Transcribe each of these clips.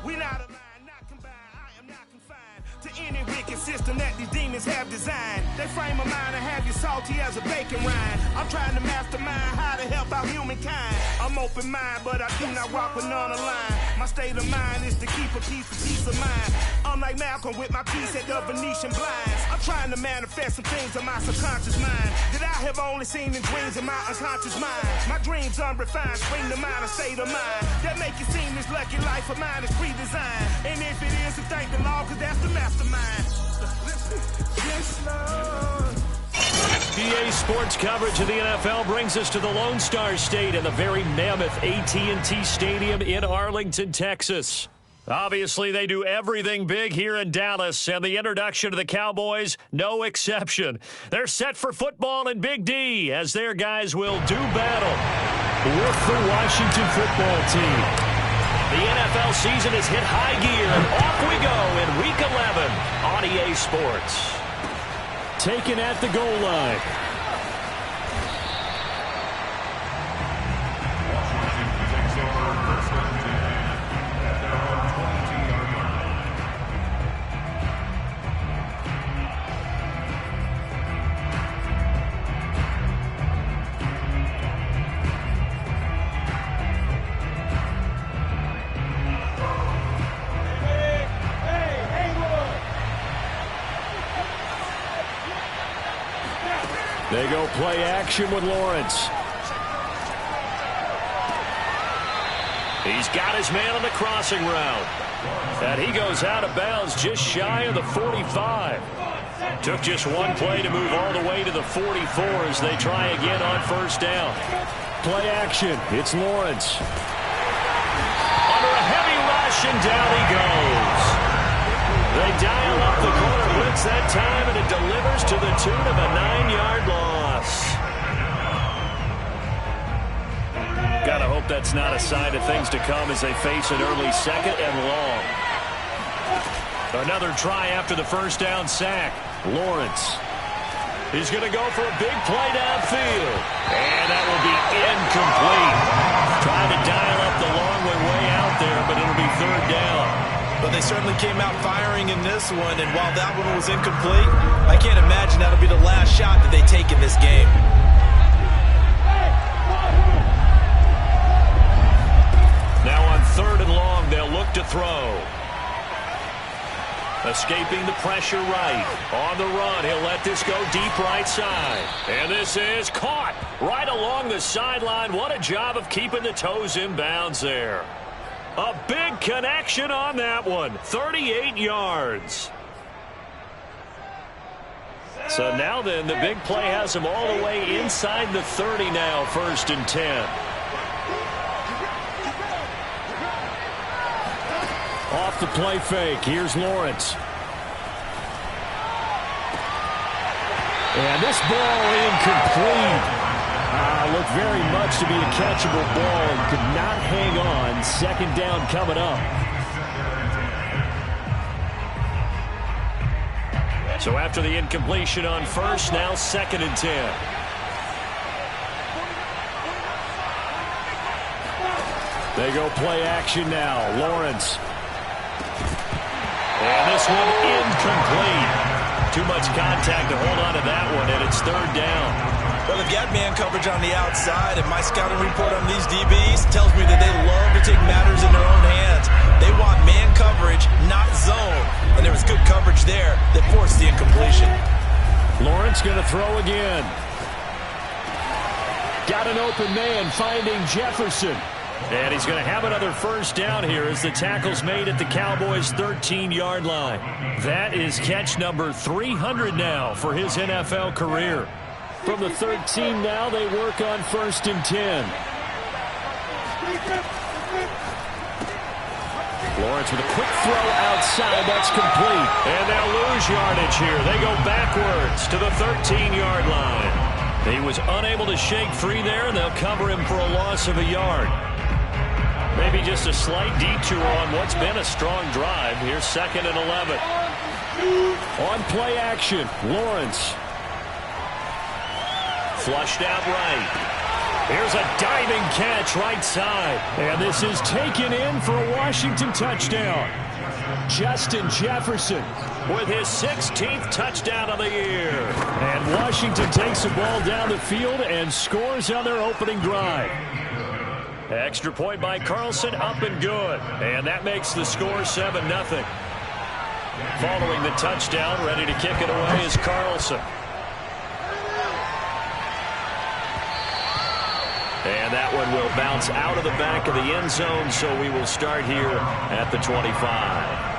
We not aligned, not combined. I am not confined to any wicked system that these demons have designed. They frame a mind and have you salty as a bacon rind. I'm trying to mastermind how to help out humankind. I'm open mind, but I do not walk with none aligned. My state of mind is to keep a peace of mind. I'm like Malcolm with my piece at the Venetian blinds. I'm trying to manifest some things in my subconscious mind that I have only seen in dreams in my unconscious mind. My dreams unrefined, spring to mind, a state of mind that make it seem this lucky life of mine is pre-designed. And if it is, to thank the Lord, cause that's the mastermind. Yes, Lord. BA Sports coverage of the NFL brings us to the Lone Star State and the very mammoth AT&T Stadium in Arlington, Texas. Obviously, they do everything big here in Dallas, and the introduction of the Cowboys, no exception. They're set for football in Big D, as their guys will do battle with the Washington football team. The NFL season has hit high gear, and off we go in Week 11 on EA Sports. Taken at the goal line. They go play action with Lawrence. He's got his man on the crossing route. And he goes out of bounds just shy of the 45. Took just one play to move all the way to the 44 as they try again on first down. Play action. It's Lawrence. Under a heavy rush, and down he goes. They dial up the corner blitz that time, and it delivers to the tune of a 9-yard loss. Gotta hope that's not a sign of things to come as they face an early second and long. Another try after the first down sack. Lawrence. He's going to go for a big play downfield. And that will be incomplete. Trying to dial up the long way out there, but it'll be third down. But they certainly came out firing in this one, and while that one was incomplete, I can't imagine that'll be the last shot that they take in this game. Now on third and long, they'll look to throw. Escaping the pressure right. On the run, he'll let this go deep right side. And this is caught right along the sideline. What a job of keeping the toes in bounds there. A big connection on that one. 38 yards. So now then, the big play has him all the way inside the 30 now, 1st and 10. Off the play fake. Here's Lawrence. And this ball incomplete. Looked very much to be a catchable ball and could not hang on. Second down coming up. So after the incompletion on first, now 2nd and 10. They go play action now. Lawrence. And this one incomplete. Too much contact to hold on to that one, and it's third down. Well, they've got man coverage on the outside, and my scouting report on these DBs tells me that they love to take matters in their own hands. They want man coverage, not zone. And there was good coverage there that forced the incompletion. Lawrence going to throw again. Got an open man finding Jefferson. And he's going to have another first down here as the tackle's made at the Cowboys' 13-yard line. That is catch number 300 now for his NFL career. From the 13 now, they work on 1st and 10. Lawrence with a quick throw outside. That's complete. And they'll lose yardage here. They go backwards to the 13-yard line. He was unable to shake free there, and they'll cover him for a loss of a yard. Maybe just a slight detour on what's been a strong drive. Here's 2nd and 11. On play action, Lawrence. Flushed out right. Here's a diving catch right side. And this is taken in for a Washington touchdown. Justin Jefferson with his 16th touchdown of the year. And Washington takes the ball down the field and scores on their opening drive. Extra point by Carlson, up and good. And that makes the score 7-0. Following the touchdown, ready to kick it away is Carlson. And that one will bounce out of the back of the end zone, so we will start here at the 25.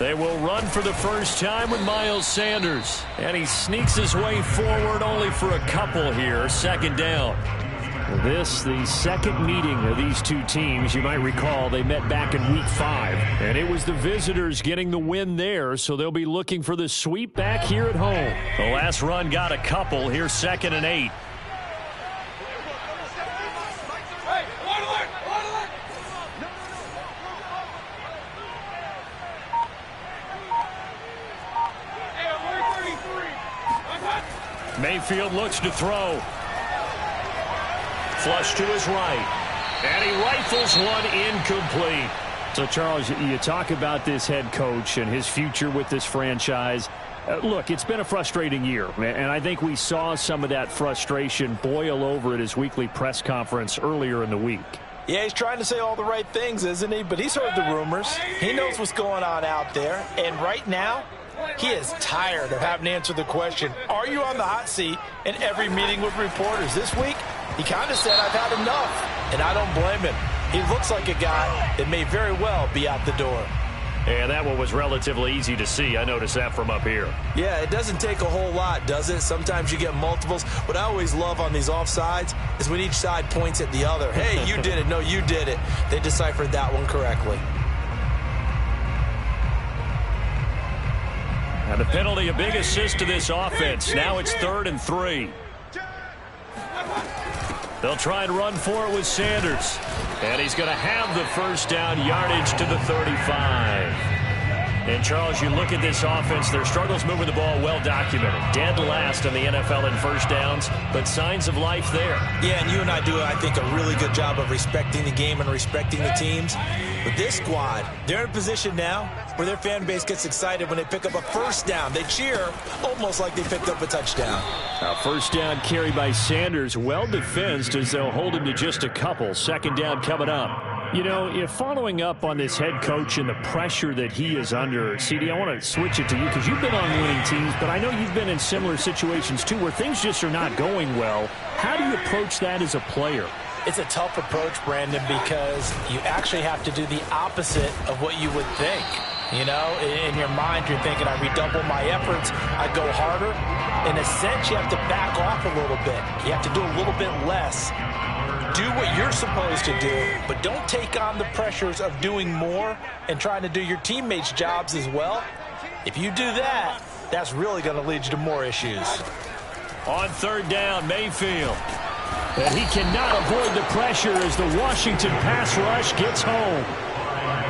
They will run for the first time with Miles Sanders. And he sneaks his way forward only for a couple here. Second down. This, the second meeting of these two teams. You might recall they met back in Week 5. And it was the visitors getting the win there, so they'll be looking for the sweep back here at home. The last run got a couple. Here's 2nd and 8. Mayfield looks to throw. Flush to his right. And he rifles one incomplete. So, Charles, you talk about this head coach and his future with this franchise. Look, it's been a frustrating year, and I think we saw some of that frustration boil over at his weekly press conference earlier in the week. Yeah, he's trying to say all the right things, isn't he? But he's heard the rumors. He knows what's going on out there. And right now, he is tired of having to answer the question, are you on the hot seat, in every meeting with reporters. This week, he kind of said, I've had enough, and I don't blame him. He looks like a guy that may very well be out the door. And that one was relatively easy to see. I noticed that from up here. Yeah, it doesn't take a whole lot, does it? Sometimes you get multiples. What I always love on these offsides is when each side points at the other. Hey, you did it. No, you did it. They deciphered that one correctly. And the penalty, a big assist to this offense. Now it's 3rd and 3. They'll try and run for it with Sanders. And he's going to have the first down, yardage to the 35. And, Charles, you look at this offense, their struggles moving the ball well documented. Dead last in the NFL in first downs, but signs of life there. Yeah, and you and I do, I think, a really good job of respecting the game and respecting the teams. But this squad, they're in a position now where their fan base gets excited when they pick up a first down. They cheer almost like they picked up a touchdown. A first down carry by Sanders, well defensed as they'll hold him to just a couple. 2nd down coming up. You know, following up on this head coach and the pressure that he is under, CD, I want to switch it to you because you've been on winning teams, but I know you've been in similar situations too where things just are not going well. How do you approach that as a player? It's a tough approach, Brandon, because you actually have to do the opposite of what you would think. You know, in your mind, you're thinking, I redouble my efforts, I go harder. In a sense, you have to back off a little bit. You have to do a little bit less. Do what you're supposed to do, but don't take on the pressures of doing more and trying to do your teammates' jobs as well. If you do that, that's really going to lead you to more issues. On 3rd down, Mayfield. And he cannot avoid the pressure as the Washington pass rush gets home.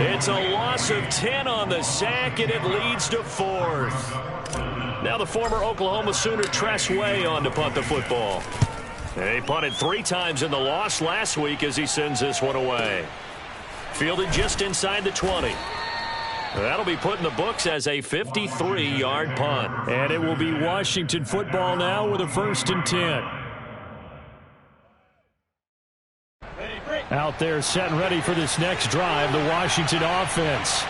It's a loss of 10 on the sack, and it leads to 4th. Now the former Oklahoma Sooner Tress Way on to punt the football. He punted 3 times in the loss last week as he sends this one away. Fielded just inside the 20. That'll be put in the books as a 53-yard punt. And it will be Washington football now with a 1st and 10. Out there set and ready for this next drive, the Washington offense.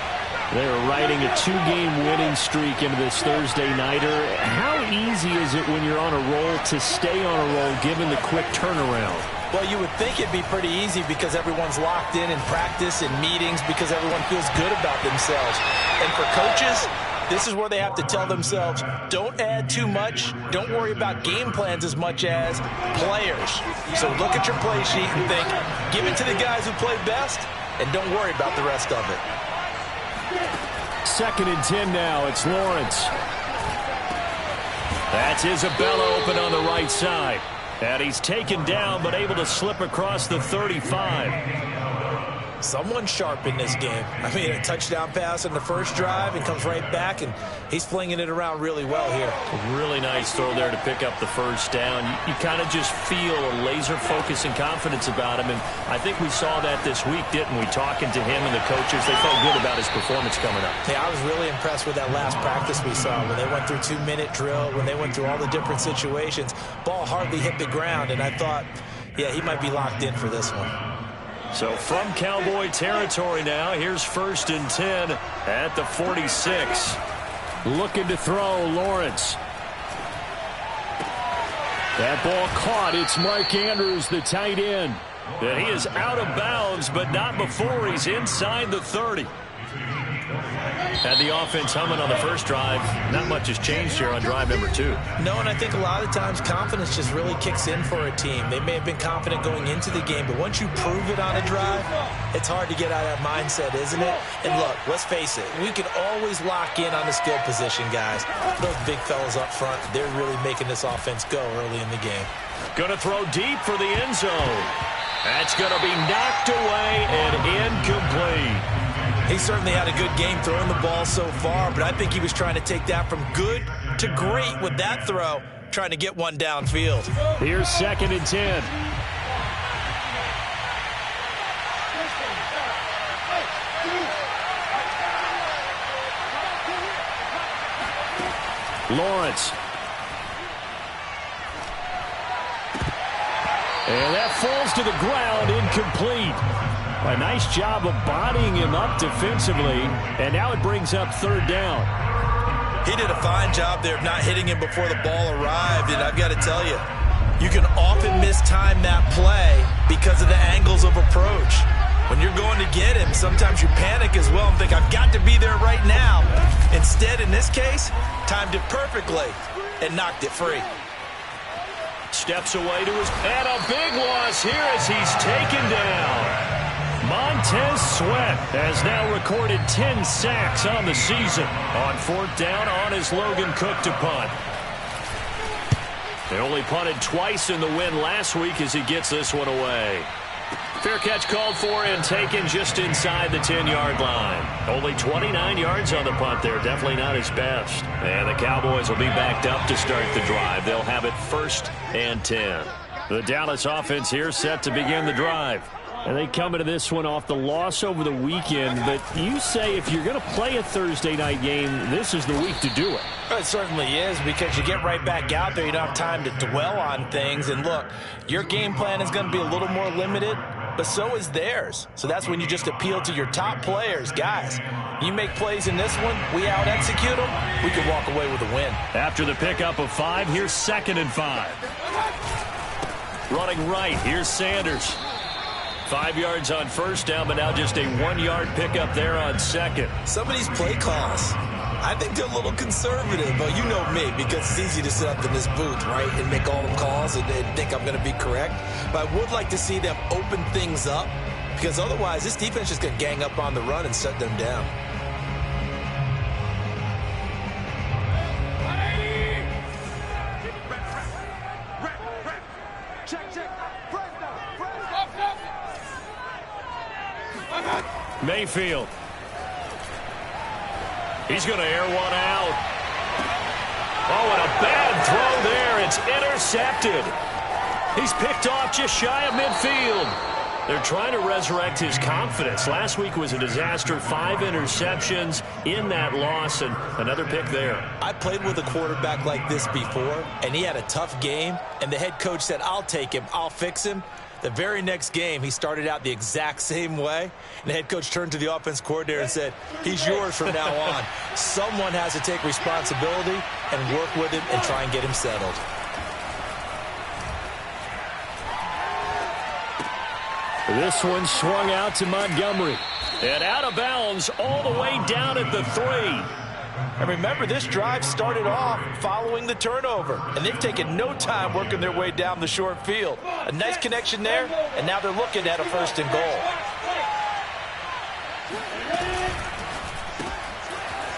They're riding a 2-game winning streak into this Thursday nighter. How easy is it when you're on a roll to stay on a roll given the quick turnaround? Well, you would think it'd be pretty easy because everyone's locked in practice and meetings because everyone feels good about themselves. And for coaches, this is where they have to tell themselves, don't add too much, don't worry about game plans as much as players. So look at your play sheet and think, give it to the guys who play best, and don't worry about the rest of it. 2nd and 10 now. It's Lawrence. That's Isabella open on the right side. And he's taken down, but able to slip across the 35. Someone sharp in this game. I mean, a touchdown pass on the first drive and comes right back, and he's flinging it around really well here. A really nice throw there to pick up the first down. You kind of just feel a laser focus and confidence about him, and I think we saw that this week, didn't we? Talking to him and the coaches, they felt good about his performance coming up. Yeah, I was really impressed with that last practice we saw when they went through 2-minute drill, when they went through all the different situations. Ball hardly hit the ground, and I thought, yeah, he might be locked in for this one. So from Cowboy territory now, here's 1st and 10 at the 46. Looking to throw, Lawrence. That ball caught. It's Mark Andrews, the tight end. And he is out of bounds, but not before he's inside the 30. Had the offense humming on the first drive. Not much has changed here on drive number 2. No, and I think a lot of times confidence just really kicks in for a team. They may have been confident going into the game, but once you prove it on a drive, it's hard to get out of that mindset, isn't it? And look, let's face it, we can always lock in on the skill position, guys. Those big fellas up front, they're really making this offense go early in the game. Going to throw deep for the end zone. That's going to be knocked away and incomplete. He certainly had a good game throwing the ball so far, but I think he was trying to take that from good to great with that throw, trying to get one downfield. Here's 2nd and 10. Lawrence. And that falls to the ground, incomplete. A nice job of bodying him up defensively, and now it brings up 3rd down. He did a fine job there of not hitting him before the ball arrived, and I've got to tell you, you can often mistime that play because of the angles of approach. When you're going to get him, sometimes you panic as well and think, I've got to be there right now. Instead, in this case, timed it perfectly and knocked it free. Steps away to his, and a big loss here as he's taken down. Montez Sweat has now recorded 10 sacks on the season. On 4th down on his Logan Cook to punt. They only punted twice in the win last week as he gets this one away. Fair catch called for and taken just inside the 10-yard line. Only 29 yards on the punt there. Definitely not his best. And the Cowboys will be backed up to start the drive. They'll have it 1st and 10. The Dallas offense here set to begin the drive. And they come into this one off the loss over the weekend. But you say if you're going to play a Thursday night game, this is the week to do it. It certainly is, because you get right back out there. You don't have time to dwell on things. And look, your game plan is going to be a little more limited, but so is theirs. So that's when you just appeal to your top players. Guys, you make plays in this one, we out-execute them, we can walk away with a win. After the pickup of 5, here's 2nd and 5. Running right, here's Sanders. 5 yards on 1st down, but now just a 1-yard pickup there on 2nd. Some of these play calls, I think they're a little conservative, but you know me, because it's easy to sit up in this booth, right, and make all the calls and think I'm going to be correct. But I would like to see them open things up, because otherwise this defense is going to gang up on the run and shut them down. Mayfield. He's going to air one out. Oh, and a bad throw there. It's intercepted. He's picked off just shy of midfield. They're trying to resurrect his confidence. Last week was a disaster. 5 interceptions in that loss, and another pick there. I played with a quarterback like this before, and he had a tough game, and the head coach said, I'll take him, I'll fix him. The very next game, he started out the exact same way, and the head coach turned to the offense coordinator and said, he's yours from now on. Someone has to take responsibility and work with him and try and get him settled. This one swung out to Montgomery. And out of bounds all the way down at the 3. And remember, this drive started off following the turnover, and they've taken no time working their way down the short field. A nice connection there, and now they're looking at a 1st and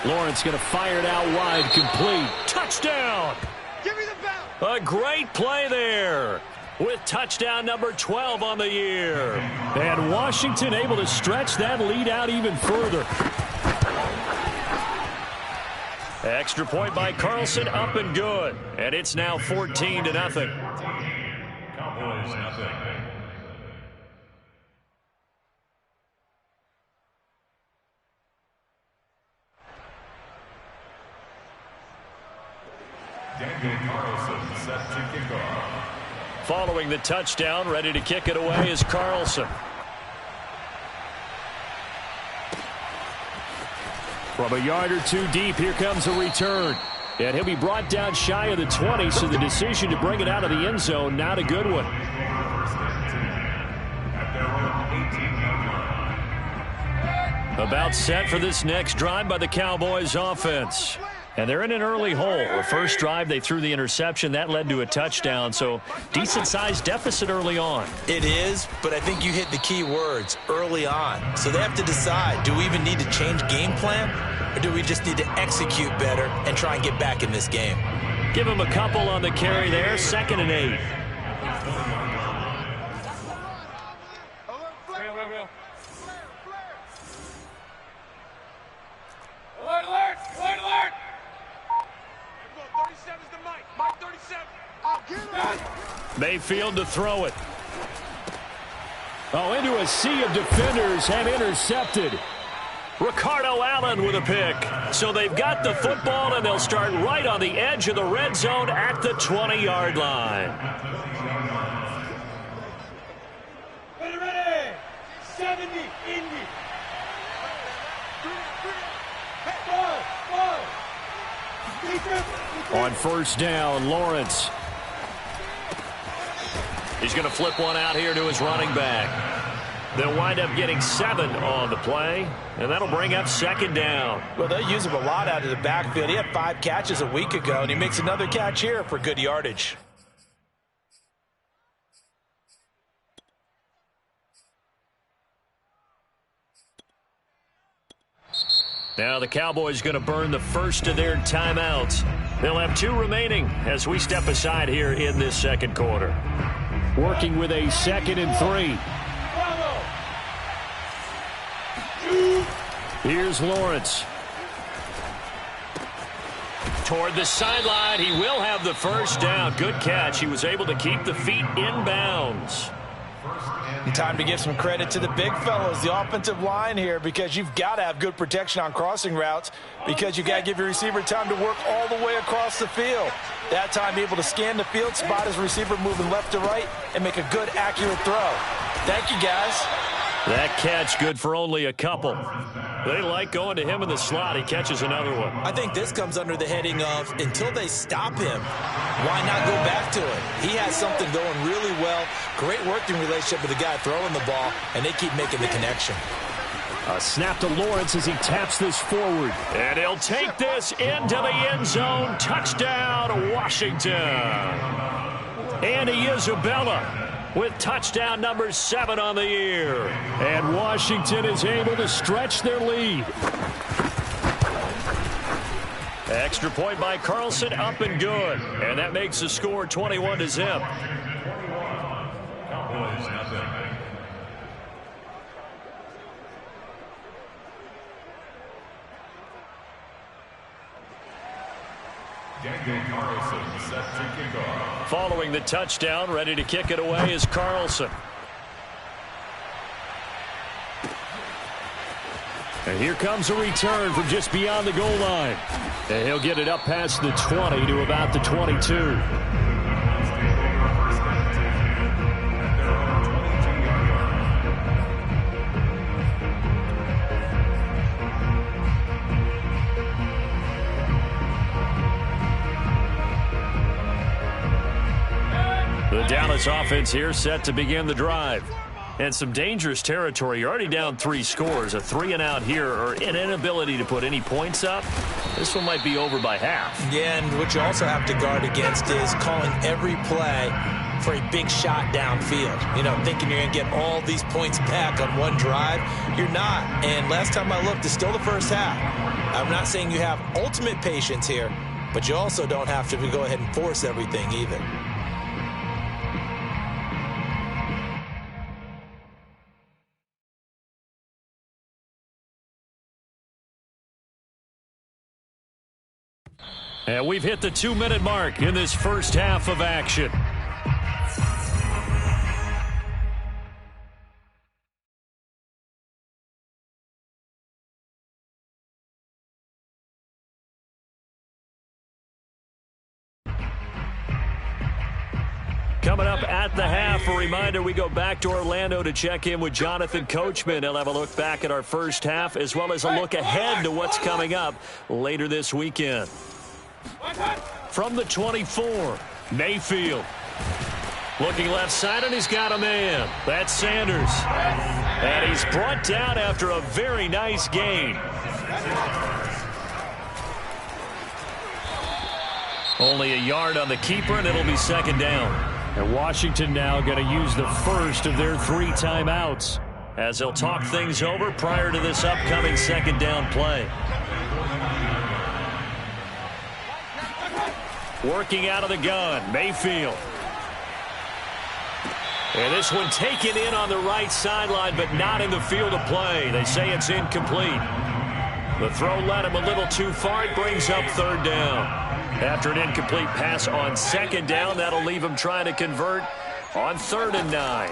goal. Lawrence going to fire it out wide, complete. Touchdown! Give me the ball! A great play there. with touchdown number 12 on the year. And Washington able to stretch that lead out even further. Extra point by Carlson, up and good. And it's now 14-0. Cowboys nothing. Daniel Carlson set to kick off. Following the touchdown, ready to kick it away is Carlson. From a yard or two deep, here comes a return. And he'll be brought down shy of the 20, so the decision to bring it out of the end zone, not a good one. About set for this next drive by the Cowboys offense. And they're in an early hole. The first drive, they threw the interception. That led to a touchdown, so decent-sized deficit early on. It is, but I think you hit the key words, early on. So they have to decide, do we even need to change game plan, or do we just need to execute better and try and get back in this game? Give him a couple on the carry there, 2nd and 8. Mayfield to throw it. Oh, into a sea of defenders and intercepted. Ricardo Allen with a pick. So they've got the football, and they'll start right on the edge of the red zone at the 20-yard line. Ready. 70, Indy. On first down, Lawrence. He's going to flip one out here to his running back. They'll wind up getting 7 on the play, and that'll bring up 2nd down. Well, they'll use him a lot out of the backfield. He had 5 catches a week ago, and he makes another catch here for good yardage. Now the Cowboys going to burn the first of their timeouts. They'll have 2 remaining as we step aside here in this second quarter. Working with a 2nd and 3. Here's Lawrence. Toward the sideline, he will have the first down. Good catch. He was able to keep the feet in bounds. And time to give some credit to the big fellows, the offensive line here, because you've got to have good protection on crossing routes, because you've got to give your receiver time to work all the way across the field. That time, be able to scan the field, spot his receiver moving left to right, and make a good, accurate throw. Thank you, guys. That catch good for only a couple. They like going to him in the slot. He catches another one. I think this comes under the heading of, until they stop him, why not go back to it? He has something going really well. Great working relationship with the guy throwing the ball, and they keep making the connection. A snap to Lawrence as he taps this forward. And he'll take this into the end zone. Touchdown, Washington. Andy Isabella with touchdown number 7 on the year. And Washington is able to stretch their lead. Extra point by Carlson, up and good. And that makes the score 21-0. Cowboys nothing. Daniel Carlson set to kick off. Following the touchdown, ready to kick it away is Carlson. And here comes a return from just beyond the goal line. And he'll get it up past the 20 to about the 22. The Dallas offense here set to begin the drive. And some dangerous territory. You're already down 3 scores. A 3-and-out here, or an inability to put any points up. This one might be over by half. Yeah, and what you also have to guard against is calling every play for a big shot downfield. You know, thinking you're going to get all these points back on one drive. You're not. And last time I looked, it's still the first half. I'm not saying you have ultimate patience here, but you also don't have to go ahead and force everything either. And we've hit the 2-minute mark in this first half of action. Coming up at the half, a reminder, we go back to Orlando to check in with Jonathan Coachman. He'll have a look back at our first half as well as a look ahead to what's coming up later this weekend. From the 24, Mayfield. Looking left side, and he's got a man. That's Sanders. And he's brought down after a very nice gain. Only a yard on the keeper, and it'll be second down. And Washington now going to use the first of their 3 timeouts as they'll talk things over prior to this upcoming second down play. Working out of the gun, Mayfield. And this one taken in on the right sideline, but not in the field of play. They say it's incomplete. The throw led him a little too far. It brings up third down. After an incomplete pass on second down, that'll leave him trying to convert on 3rd and 9.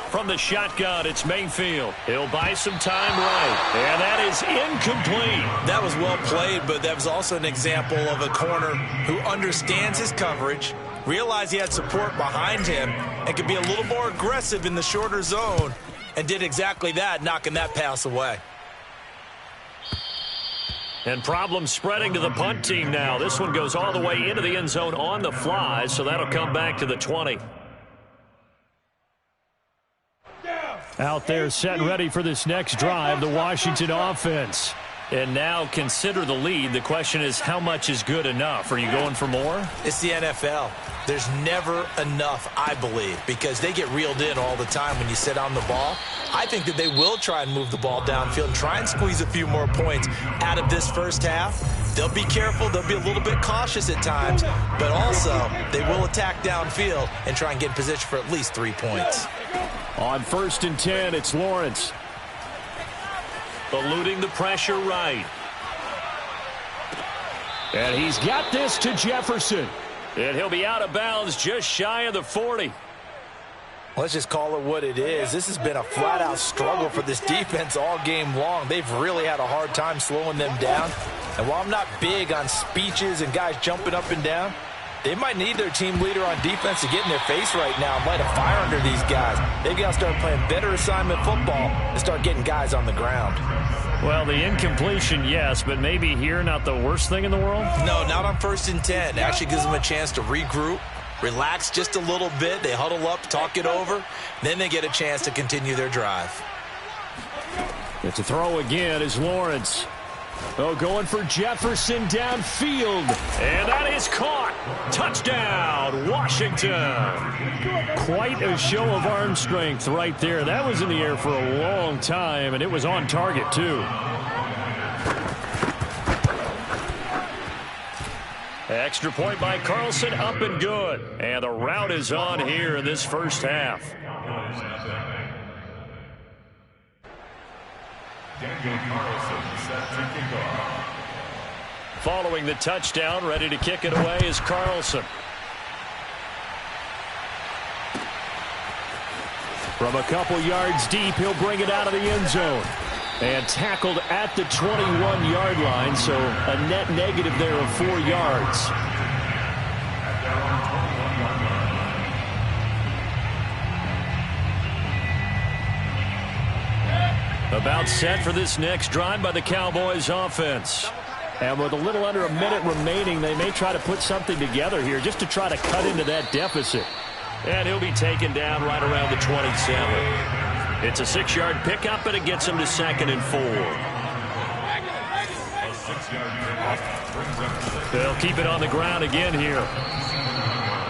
From the shotgun, it's Mayfield. He'll buy some time right. And that is incomplete. That was well played, but that was also an example of a corner who understands his coverage, realized he had support behind him, and could be a little more aggressive in the shorter zone, and did exactly that, knocking that pass away. And problems spreading to the punt team now. This one goes all the way into the end zone on the fly, so that'll come back to the 20. Out there set and ready for this next drive, the Washington offense. And now consider the lead. The question is, how much is good enough? Are you going for more? It's the NFL. There's never enough, I believe, because they get reeled in all the time when you sit on the ball. I think that they will try and move the ball downfield, try and squeeze a few more points out of this first half. They'll be careful. They'll be a little bit cautious at times, but also they will attack downfield and try and get in position for at least 3 points. On 1st and 10, it's Lawrence. Eluding the pressure right. And he's got this to Jefferson. And he'll be out of bounds just shy of the 40. Let's just call it what it is. This has been a flat-out struggle for this defense all game long. They've really had a hard time slowing them down. And while I'm not big on speeches and guys jumping up and down, they might need their team leader on defense to get in their face right now and light a fire under these guys. They've got to start playing better assignment football and start getting guys on the ground. Well, the incompletion, yes, but maybe here not the worst thing in the world? No, not on 1st and 10. It actually gives them a chance to regroup, relax just a little bit. They huddle up, talk it over. Then they get a chance to continue their drive. It's a throw again is Lawrence. Oh, going for Jefferson downfield. And that is caught. Touchdown, Washington. Quite a show of arm strength right there. That was in the air for a long time, and it was on target, too. Extra point by Carlson, up and good. And the route is on here in this first half. Daniel Carlson set to kick off. Following the touchdown, ready to kick it away is Carlson. From a couple yards deep, he'll bring it out of the end zone. And tackled at the 21-yard line, so a net negative there of 4 yards. About set for this next drive by the Cowboys offense. And with a little under a minute remaining, they may try to put something together here just to try to cut into that deficit. And he'll be taken down right around the 27. It's a 6-yard pickup, and it gets him to 2nd and 4. They'll keep it on the ground again here.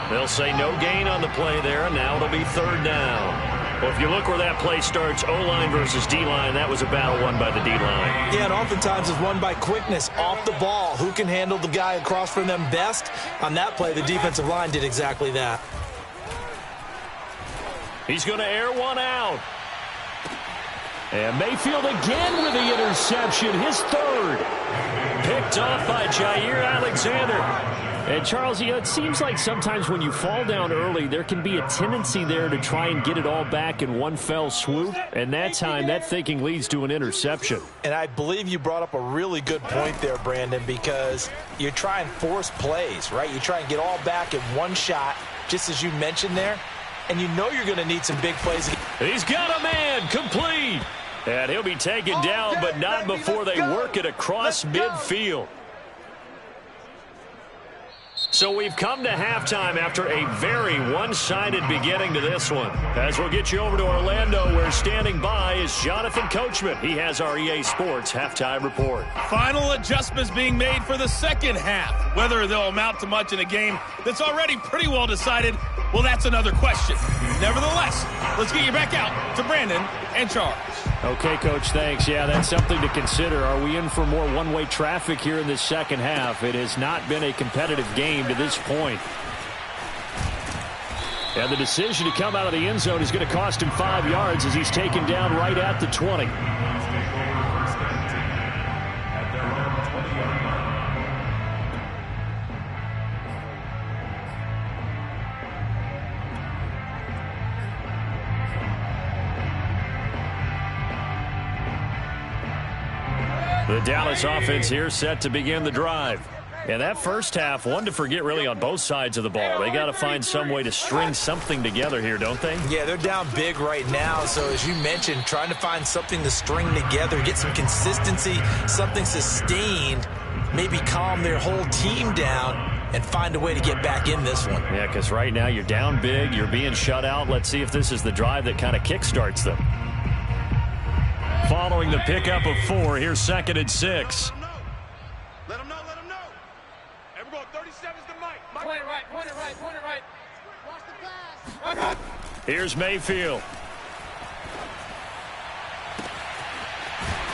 They'll say no gain on the play there, and now it'll be 3rd down. Well, if you look where that play starts, O-line versus D-line, that was a battle won by the D-line. Yeah, and oftentimes it's won by quickness off the ball. Who can handle the guy across from them best? On that play, the defensive line did exactly that. He's going to air one out. And Mayfield again with the interception, his 3rd. Picked off by Jair Alexander. And, Charles, it seems like sometimes when you fall down early, there can be a tendency there to try and get it all back in one fell swoop. And that time, that thinking leads to an interception. And I believe you brought up a really good point there, Brandon, because you try and force plays, right? You try and get all back in one shot, just as you mentioned there. And you know you're going to need some big plays. He's got a man, complete. And he'll be taken down, but not before they work it across midfield. So we've come to halftime after a very one-sided beginning to this one. As we'll get you over to Orlando, where standing by is Jonathan Coachman. He has our EA Sports halftime report. Final adjustments being made for the second half. Whether they'll amount to much in a game that's already pretty well decided, well, that's another question. Nevertheless, let's get you back out to Brandon and Charles. Okay, Coach, thanks. Yeah, that's something to consider. Are we in for more one-way traffic here in this second half? It has not been a competitive game to this point. And the decision to come out of the end zone is going to cost him 5 yards as he's taken down right at the 20. The Dallas offense here set to begin the drive. And that first half, one to forget really on both sides of the ball. They got to find some way to string something together here, don't they? Yeah, they're down big right now. So as you mentioned, trying to find something to string together, get some consistency, something sustained, maybe calm their whole team down and find a way to get back in this one. Yeah, because right now you're down big, you're being shut out. Let's see if this is the drive that kind of kickstarts them. Following the pickup of 4, here's 2nd and 6. Let him know. Hey, we're going 37's the mic. Point it right. Watch the pass. Here's Mayfield.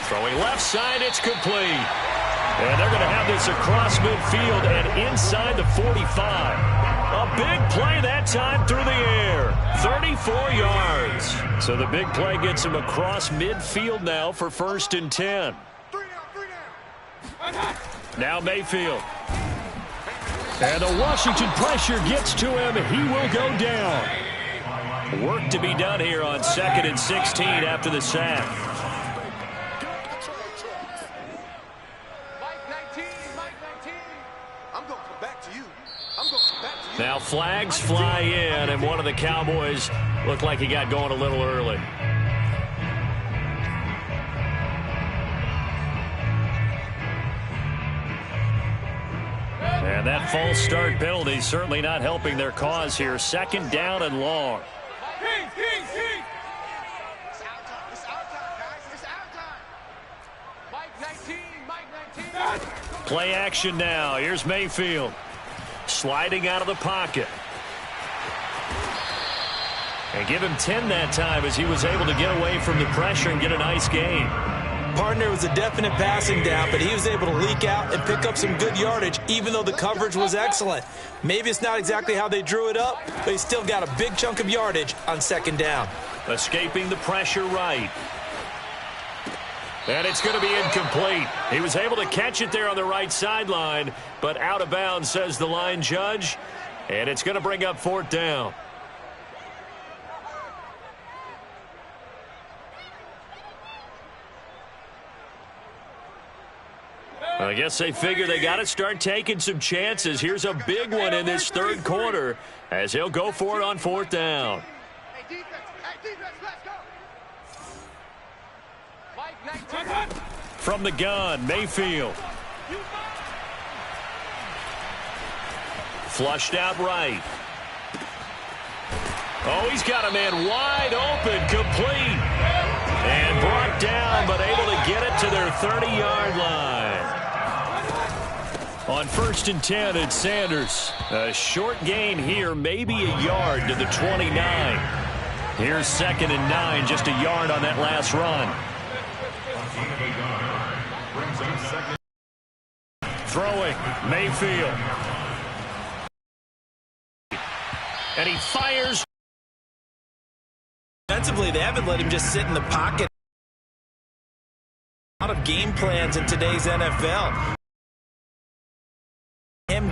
Throwing left side, it's complete. And they're going to have this across midfield and inside the 45. A big play that time through the air. 34 yards. So the big play gets him across midfield now for 1st and 10. Now Mayfield. And the Washington pressure gets to him. He will go down. Work to be done here on 2nd and 16 after the sack. Now flags fly in, and one of the Cowboys looked like he got going a little early. And that false start penalty certainly not helping their cause here. 2nd down and long. Play action now. Here's Mayfield. Sliding out of the pocket. And give him 10 that time as he was able to get away from the pressure and get a nice gain. Partner was a definite passing down, but he was able to leak out and pick up some good yardage, even though the coverage was excellent. Maybe it's not exactly how they drew it up, but he still got a big chunk of yardage on 2nd down. Escaping the pressure right. And it's going to be incomplete. He was able to catch it there on the right sideline, but out of bounds, says the line judge. And it's going to bring up 4th down. I guess they figure they got to start taking some chances. Here's a big one in this 3rd quarter as he'll go for it on 4th down. Hey, defense, let's go. From the gun, Mayfield. Flushed out right. Oh, he's got a man wide open, complete. And brought down, but able to get it to their 30-yard line. On 1st and 10, it's Sanders. A short gain here, maybe a yard to the 29. Here's 2nd and 9, just a yard on that last run. Throwing, Mayfield. And he fires. Defensively, they haven't let him just sit in the pocket. A lot of game plans in today's NFL.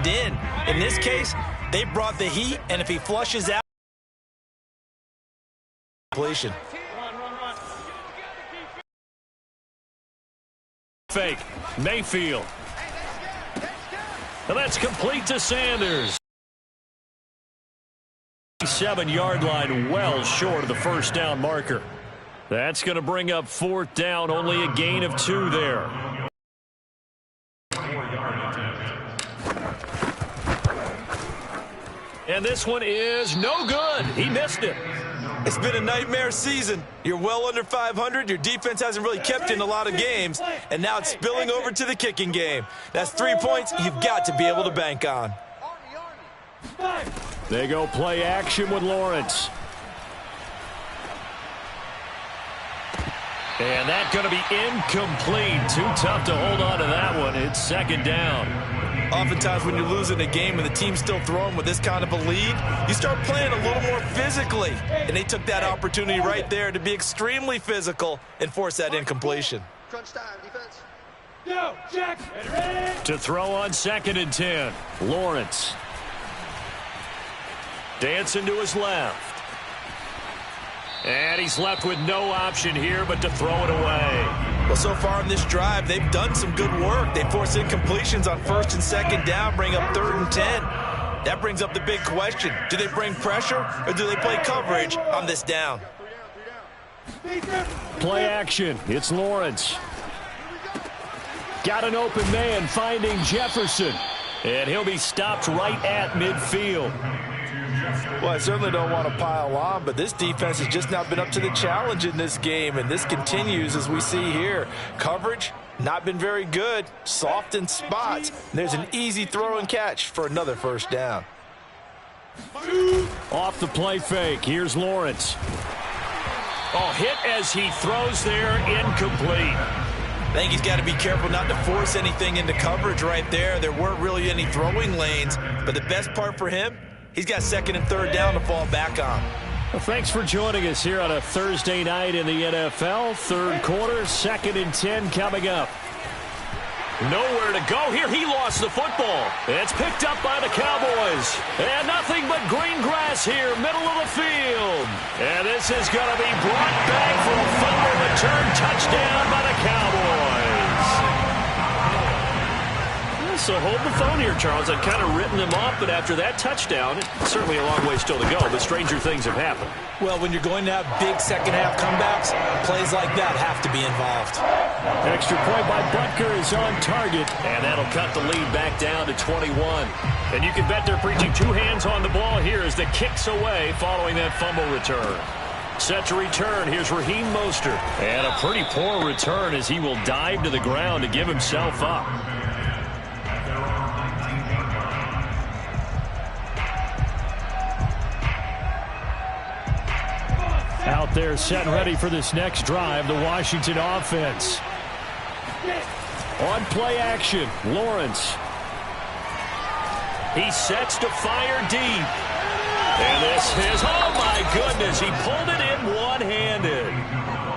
hemmed in. In this case, they brought the heat, and if he flushes out, completion. Fake. Mayfield. And that's complete to Sanders. 7-yard line, well short of the first down marker. That's going to bring up 4th down, only a gain of 2 there. And this one is no good. He missed it. It's been a nightmare season. You're well under 500. Your defense hasn't really kept you in a lot of games, and now it's spilling over to the kicking game. That's 3 points you've got to be able to bank on. They go play action with Lawrence. And that's going to be incomplete. Too tough to hold on to that one. It's 2nd down. Oftentimes when you're losing a game and the team's still throwing with this kind of a lead, you start playing a little more physically. And they took that opportunity right there to be extremely physical and force that incompletion. Crunch time, defense. Go, Jack. To throw on 2nd and 10. Lawrence. Dancing to his left. And he's left with no option here but to throw it away. Well, so far in this drive, they've done some good work. They forced incompletions on 1st and 2nd down, bring up 3rd and 10. That brings up the big question. Do they bring pressure or do they play coverage on this down? Play action. It's Lawrence. Got an open man finding Jefferson. And he'll be stopped right at midfield. Well, I certainly don't want to pile on, but this defense has just not been up to the challenge in this game, and this continues as we see here. Coverage, not been very good, soft in spots. There's an easy throw and catch for another 1st down. Off the play fake, here's Lawrence. Oh, hit as he throws there, incomplete. I think he's got to be careful not to force anything into coverage right there. There weren't really any throwing lanes, but the best part for him, he's got 2nd and 3rd down to fall back on. Well, thanks for joining us here on a Thursday night in the NFL. 3rd quarter, 2nd and 10 coming up. Nowhere to go here. He lost the football. It's picked up by the Cowboys. And nothing but green grass here, middle of the field. And this is going to be brought back for a fumble return touchdown by the Cowboys. So hold the phone here, Charles. I've kind of written them off, but after that touchdown, it's certainly a long way still to go, but stranger things have happened. Well, when you're going to have big second-half comebacks, plays like that have to be involved. Extra point by Butker is on target, and that'll cut the lead back down to 21. And you can bet they're preaching 2 hands on the ball here as the kick's away following that fumble return. Set to return, here's Raheem Mostert. And a pretty poor return as he will dive to the ground to give himself up. Out there set and ready for this next drive, the Washington offense. On play action, Lawrence. He sets to fire deep. And this is, oh my goodness, he pulled it in one-handed.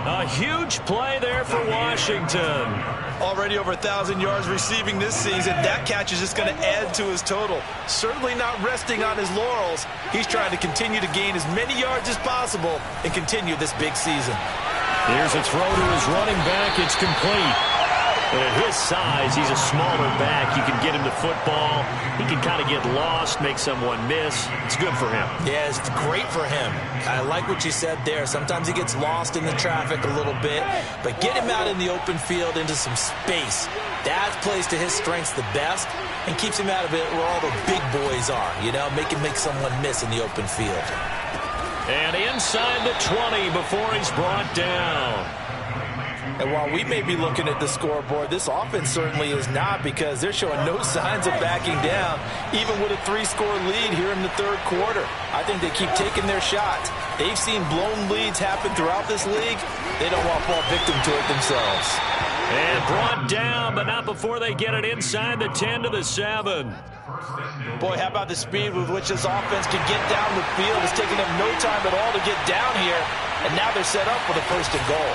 A huge play there for Washington. Already over 1,000 yards receiving this season. That catch is just going to add to his total. Certainly not resting on his laurels. He's trying to continue to gain as many yards as possible and continue this big season. Here's a throw to his running back. It's complete. And at his size, he's a smaller back. You can get him the football. He can kind of get lost, make someone miss. It's good for him. Yeah, it's great for him. I like what you said there. Sometimes he gets lost in the traffic a little bit, but get him out in the open field into some space. That plays to his strengths the best and keeps him out of it where all the big boys are, you know, make someone miss in the open field. And inside the 20 before he's brought down. And while we may be looking at the scoreboard, this offense certainly is not, because they're showing no signs of backing down, even with a 3-score lead here in the 3rd quarter. I think they keep taking their shots. They've seen blown leads happen throughout this league. They don't want to fall victim to it themselves. And brought down, but not before they get it inside the 10 to the 7. Boy, how about the speed with which this offense can get down the field? It's taking them no time at all to get down here, and now they're set up for the 1st and goal.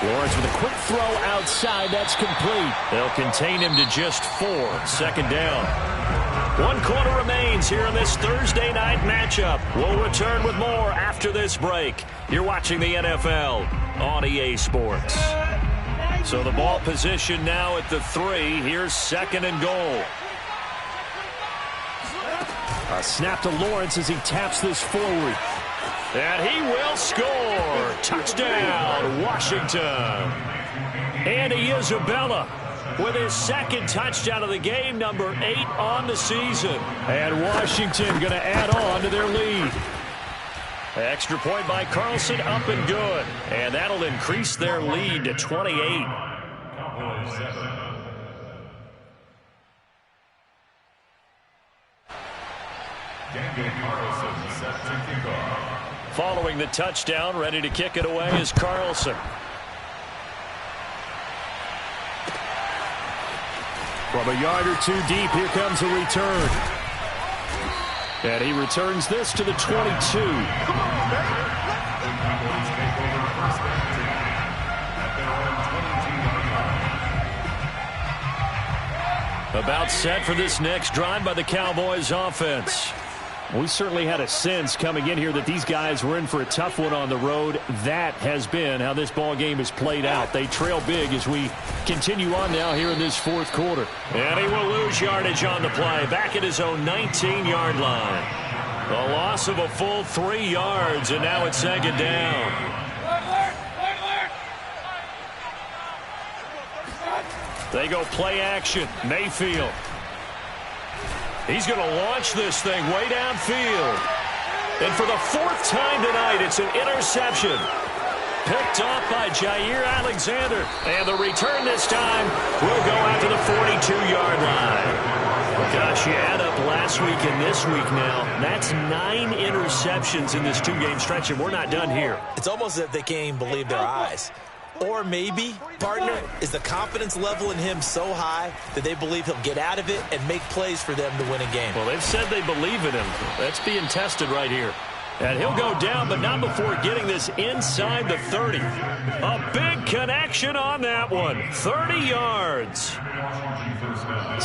Lawrence with a quick throw outside. That's complete. They'll contain him to just 4. 2nd down. 1 quarter remains here in this Thursday night matchup. We'll return with more after this break. You're watching the NFL on EA Sports. So the ball position now at the 3. Here's 2nd and goal. A snap to Lawrence as he taps this forward. And he will score. Touchdown, Washington. Andy Isabella with his 2nd touchdown of the game, number 8 on the season. And Washington going to add on to their lead. Extra point by Carlson, up and good. And that'll increase their lead to 28. Daniel Carlson set to kick off. Following the touchdown, ready to kick it away is Carlson. From a yard or 2 deep, here comes a return. And he returns this to the 22. About set for this next drive by the Cowboys offense. We certainly had a sense coming in here that these guys were in for a tough one on the road. That has been how this ball game has played out. They trail big as we continue on now here in this 4th quarter. And he will lose yardage on the play, back at his own 19-yard line. A loss of a full 3 yards, and now it's 2nd down. They go play action. Mayfield. He's going to launch this thing way downfield. And for the 4th time tonight, it's an interception. Picked off by Jair Alexander. And the return this time will go out to the 42-yard line. Gosh, you add up last week and this week now. That's 9 interceptions in this 2-game stretch, and we're not done here. It's almost as if they can't even believe their eyes. Or maybe, partner, is the confidence level in him so high that they believe he'll get out of it and make plays for them to win a game. Well, they've said they believe in him. That's being tested right here. And he'll go down, but not before getting this inside the 30. A big connection on that one. 30 yards.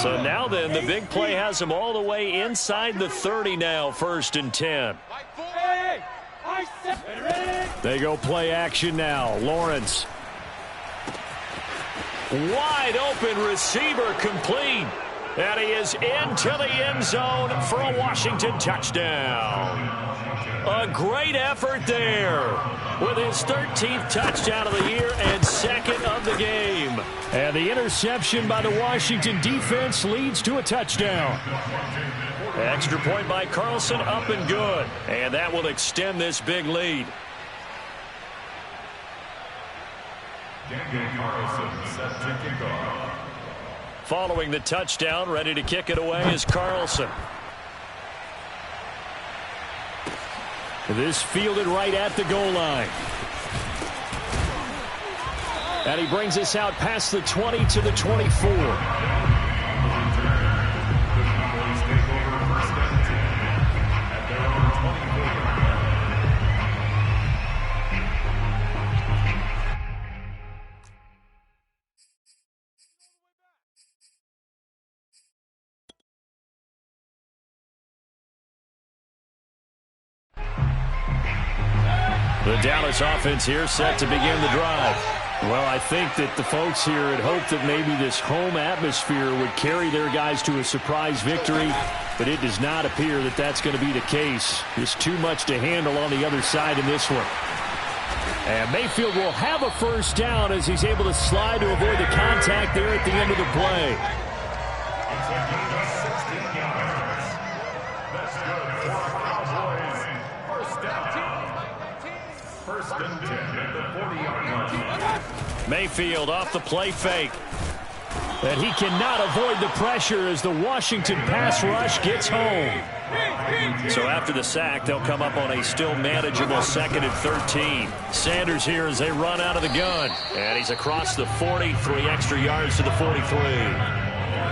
So now then, the big play has him all the way inside the 30 now, 1st and 10. They go play action now. Lawrence. Wide open receiver complete. And he is into the end zone for a Washington touchdown. A great effort there with his 13th touchdown of the year and 2nd of the game. And the interception by the Washington defense leads to a touchdown. Extra point by Carlson, up and good. And that will extend this big lead. Daniel Carlson set to kick off. Following the touchdown, ready to kick it away is Carlson. This fielded right at the goal line. And he brings us out past the 20 to the 24. The Dallas offense here set to begin the drive. Well, I think that the folks here had hoped that maybe this home atmosphere would carry their guys to a surprise victory, but it does not appear that that's going to be the case. Just too much to handle on the other side in this one. And Mayfield will have a 1st down as he's able to slide to avoid the contact there at the end of the play. Mayfield off the play fake. And he cannot avoid the pressure as the Washington pass rush gets home. So after the sack, they'll come up on a still manageable 2nd and 13. Sanders here as they run out of the gun. And he's across the 40, 3 extra yards to the 43.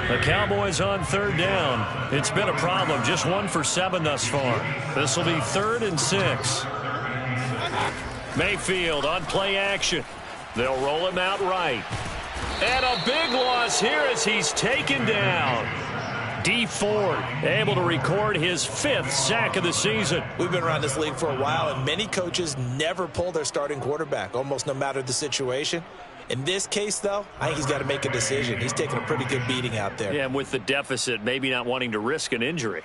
The Cowboys on 3rd down. It's been a problem, just 1 for 7 thus far. This will be 3rd and 6. Mayfield on play action. They'll roll him out right. And a big loss here as he's taken down. Dee Ford able to record his 5th sack of the season. We've been around this league for a while, and many coaches never pull their starting quarterback, almost no matter the situation. In this case, though, I think he's got to make a decision. He's taking a pretty good beating out there. Yeah, and with the deficit, maybe not wanting to risk an injury.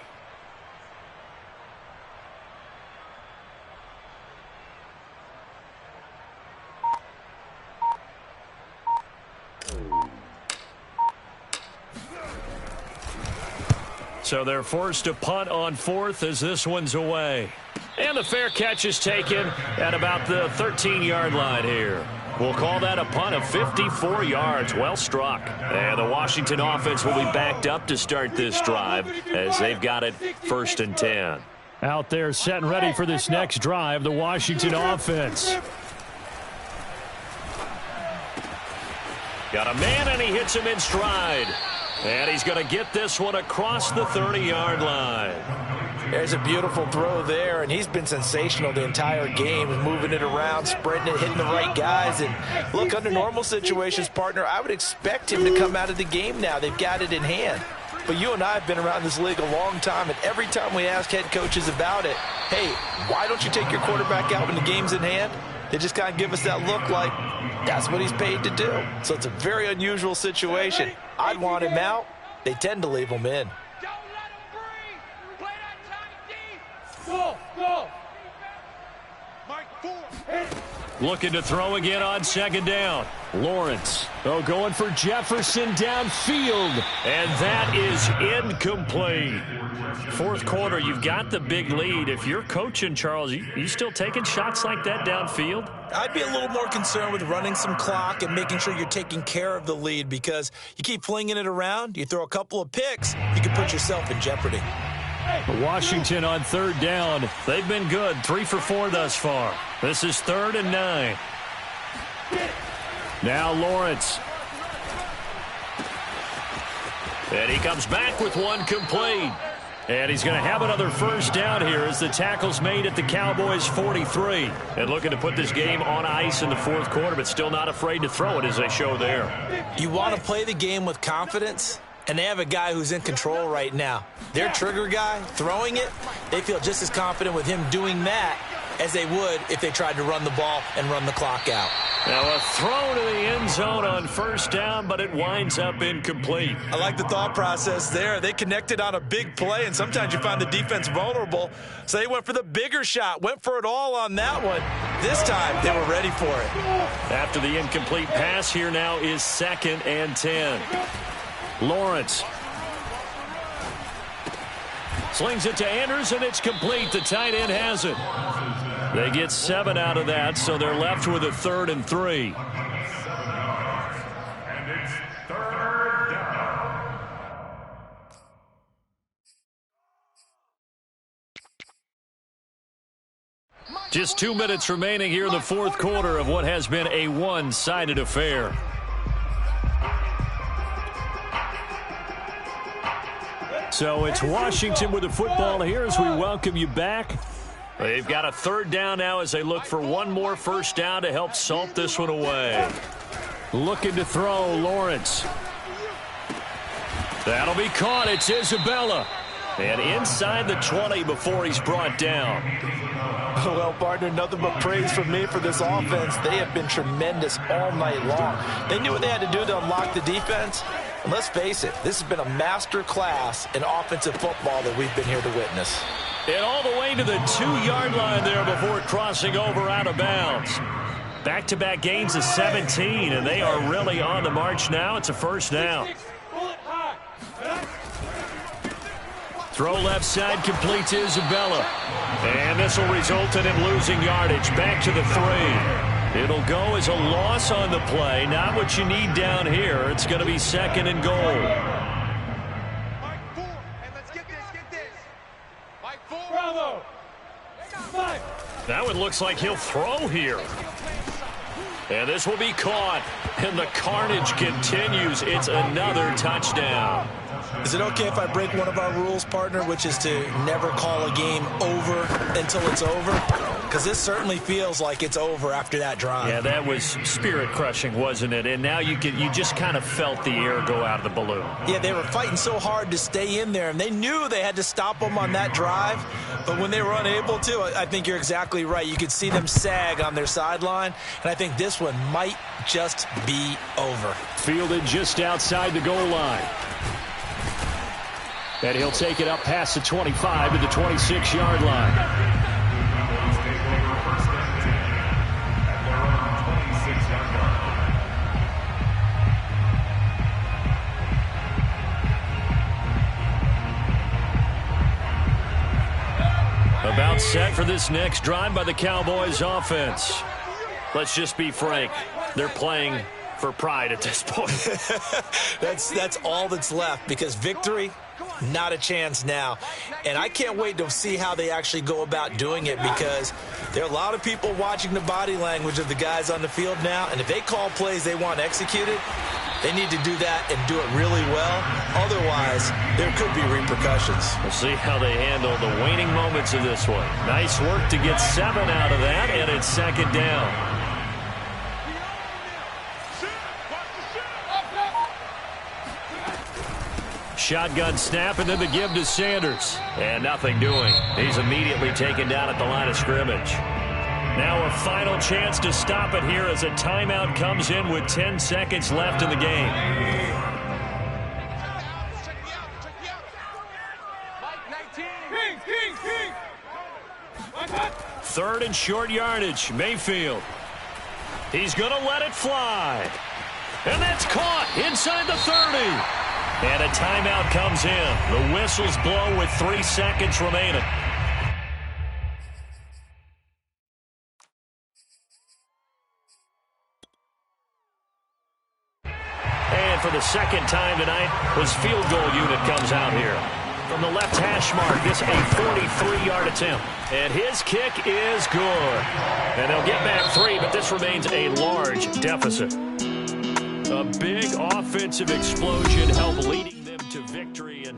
So they're forced to punt on 4th as this one's away. And the fair catch is taken at about the 13-yard line here. We'll call that a punt of 54 yards. Well struck. And the Washington offense will be backed up to start this drive as they've got it 1st and 10. Out there set and ready for this next drive, the Washington offense. Got a man, and he hits him in stride. And he's going to get this one across the 30-yard line. There's a beautiful throw there, and he's been sensational the entire game, moving it around, spreading it, hitting the right guys. And look, under normal situations, partner, I would expect him to come out of the game now. They've got it in hand. But you and I have been around this league a long time, and every time we ask head coaches about it, hey, why don't you take your quarterback out when the game's in hand? They just kind of give us that look like that's what he's paid to do. So it's a very unusual situation. I'd want him out. They tend to leave him in. Don't let him breathe. Play that tight D. Go. Mike 4. Looking to throw again on 2nd down. Lawrence, going for Jefferson downfield. And that is incomplete. 4th quarter, you've got the big lead. If you're coaching, Charles, you still taking shots like that downfield? I'd be a little more concerned with running some clock and making sure you're taking care of the lead, because you keep flinging it around, you throw a couple of picks, you can put yourself in jeopardy. Washington on 3rd down. They've been good, 3 for 4 thus far. This is 3rd and 9. Now Lawrence. And he comes back with one complete. And he's going to have another 1st down here as the tackle's made at the Cowboys' 43. And looking to put this game on ice in the 4th quarter, but still not afraid to throw it as they show there. You want to play the game with confidence, and they have a guy who's in control right now. Their trigger guy throwing it, they feel just as confident with him doing that as they would if they tried to run the ball and run the clock out. Now a throw to the end zone on 1st down, but it winds up incomplete. I like the thought process there. They connected on a big play, and sometimes you find the defense vulnerable. So they went for the bigger shot, went for it all on that one. This time, they were ready for it. After the incomplete pass, here now is 2nd and 10. Lawrence slings it to Andrews, and it's complete. The tight end has it. They get 7 out of that, so they're left with a 3rd and 3. And it's 3rd down. Just 2 minutes remaining here in the 4th quarter of what has been a one-sided affair. So it's Washington with the football here as we welcome you back. They've got a 3rd down now as they look for one more 1st down to help salt this one away. Looking to throw, Lawrence. That'll be caught. It's Isabella. And inside the 20 before he's brought down. Well, partner, nothing but praise from me for this offense. They have been tremendous all night long. They knew what they had to do to unlock the defense. And let's face it, this has been a master class in offensive football that we've been here to witness. And all the way to the 2-yard line there before crossing over out of bounds. Back-to-back gains of 17, and they are really on the march now. It's a 1st down. Throw left side, complete to Isabella. And this will result in him losing yardage. Back to the 3. It'll go as a loss on the play. Not what you need down here. It's going to be 2nd and goal. That one looks like he'll throw here. And this will be caught. And the carnage continues. It's another touchdown. Is it okay if I break one of our rules, partner, which is to never call a game over until it's over? Because this certainly feels like it's over after that drive. Yeah, that was spirit-crushing, wasn't it? And now you just kind of felt the air go out of the balloon. Yeah, they were fighting so hard to stay in there, and they knew they had to stop them on that drive. But when they were unable to, I think you're exactly right. You could see them sag on their sideline, and I think this one might just be over. Fielded just outside the goal line. And he'll take it up past the 25 to the 26-yard line. About set for this next drive by the Cowboys offense. Let's just be frank. They're playing for pride at this point. That's all that's left, because victory, not a chance now. And I can't wait to see how they actually go about doing it, because there are a lot of people watching the body language of the guys on the field now, and if they call plays they want executed, they need to do that and do it really well. Otherwise, there could be repercussions. We'll see how they handle the waning moments of this one. Nice work to get 7 out of that, and it's second down. Shotgun snap, and then the give to Sanders. And nothing doing. He's immediately taken down at the line of scrimmage. Now a final chance to stop it here as a timeout comes in with 10 seconds left in the game. Third and short yardage. Mayfield. He's going to let it fly. And that's caught inside the 30. And a timeout comes in. The whistles blow with 3 seconds remaining. And for the second time tonight, this field goal unit comes out here. From the left hash mark, this a 43-yard attempt. And his kick is good. And they'll get back 3, but this remains a large deficit. A big offensive explosion helped leading them to victory. And